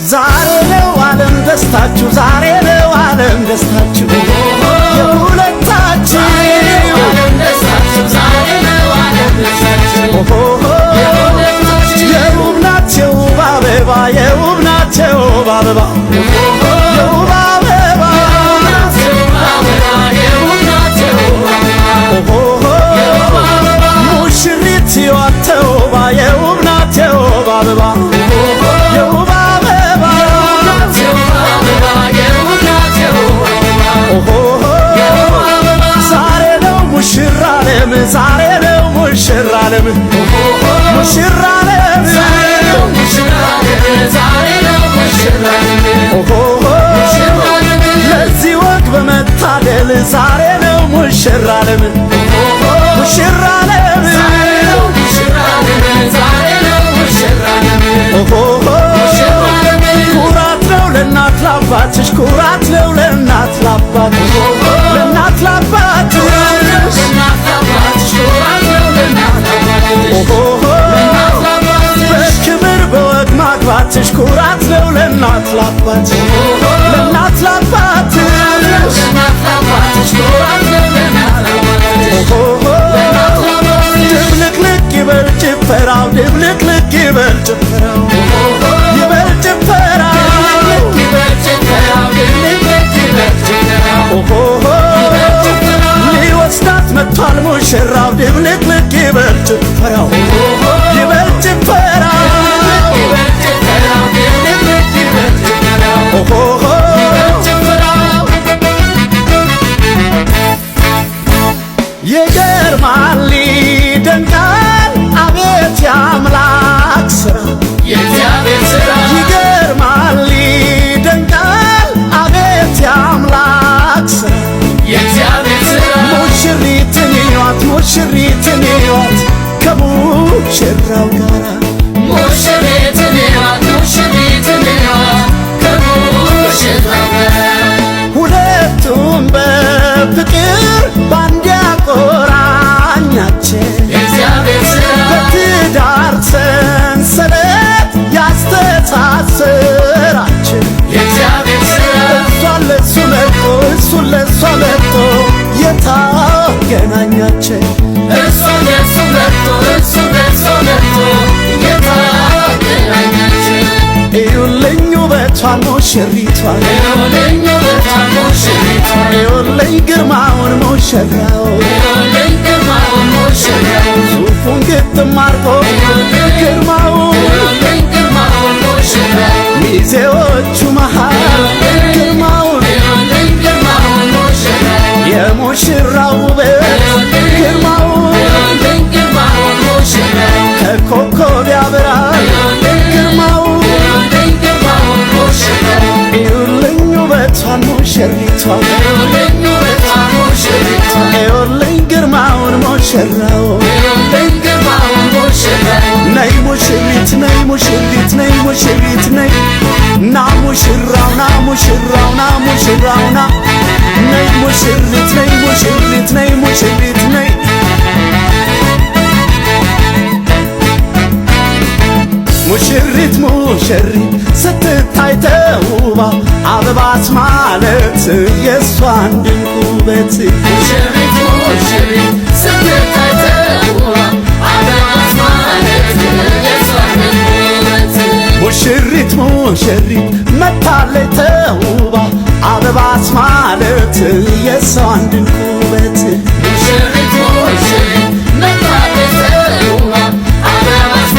ዛሬ ነው ዓለም ደስታችሁ ዛሬ ነው ዓለም ደስታችሁ የሁለታችሁ ዓለም ደስታችሁ ዛሬ ነው ዓለም ደስታችሁ የውብ ናት የውብ አበባ የውብ ናት የውብ አበባ የውብ አበባ ሙሽሪት ሕይወት ተውባ የውብ ናት የውብ አበባ የውብ አበባ ዛሬ ነው ሙሽራ ዓለም ዛሬ ነው ሙሽራ ዓለም ሙሽራ ዓለም ለዚህ ወግ በመታደል ዛሬ ነው ሙሽራ ዓለም ሙሽራ ዓለም ኩራት ነው ለእናት ላባትሽ ኩራት ነው ለእናት ላባትሽ ለእናት ላባትሽ በክብር በወግ ማግባትሽ ኩራት ነው ለእናት ላባትሽ ለእናት ላባትሽ ድብልቅልቅ ይበል ጭፈራው ድብልቅልቅ ይበል ጭፈራው ይበል ጭፈራው ሊወስዳት መጥቷል ሙሽራው ድብልቅልቅ ይበል ጭፈራው ይበል ጭፈራው ይገርማል ይደንቃል አቤት የአምላክ ሥራ የእግዚአብሔር ሥራ ይገርማል ይደንቃል አቤት የአምላክ ሥራ የእግዚአብሔር ሥራ ሙሽሪትን እዩዋት ሙሽሪትን እዩዋት ከሙሽራው ጋር ሙሽሪትን እዩዋት ሙሽሪትን እዩዋት ከሙሽራው ጋር ሁለቱም በፍቅር ባንድ ያቆራኛቸው የእግዚአብሔር ሥራ በትዳር ሰንሰለት ያስተሳሰራቸው የእግዚአብሔር ሥራ እሷን ለእሱ መርጦ እሱን ለእሷ መርጦ የታገናኛቸው እሷን ለእሱ መርጦ እሱን ለእሷ መርጦ የታገናኛቸው እዩልኝ ውበቷን ሙሽሪቷን እዩልኝ ውበቷን ሙሽሪቷን እዩልኝ ግርማውን ሙሽራው እዩልኝ ግርማውን ሙሽራው ሱፉን ግጥም አርጎ ግርማው እዩልኝ ግርማውን ሙሽራው ሚዜዎቹ መሃል ግርማውን እዩልኝ ግርማውን ሙሽራው የሙሽራው ውበት ግርማው እዩልኝ ግርማውን ሙሽራው ከኮከብ ያበራል ግርማው እዩልኝ ውበቷን ሙሽሪቷን እዩልኝ ውበቷን ሙሽሪቷን እዩልኝ ግርማውን ሙሽራው እዩልኝ ግርማውን ሙሽራው ነይ ሙሽሪት ነይ ሙሽሪት ነይ ሙሽሪት ነይ ና ሙሽራው ና ሙሽራው ና ሙሽራው ና ነይ ሙሽሪት ነይ ሙሽሪት ነይ ሙሽሪት ነይ ሙሽሪት ሙሽሪት ስትታይ ተውባ አበባት ማለት የእሷን ድንቅ ውበት ሙሽሪት ሙሽሪት ስትታይ ተውባ አበባት ማለት የእሷን ድንቅ ውበት ሙሽሪት ሙሽሪት መታለች ተውባ አበባት ማለት የእሷን ድንቅ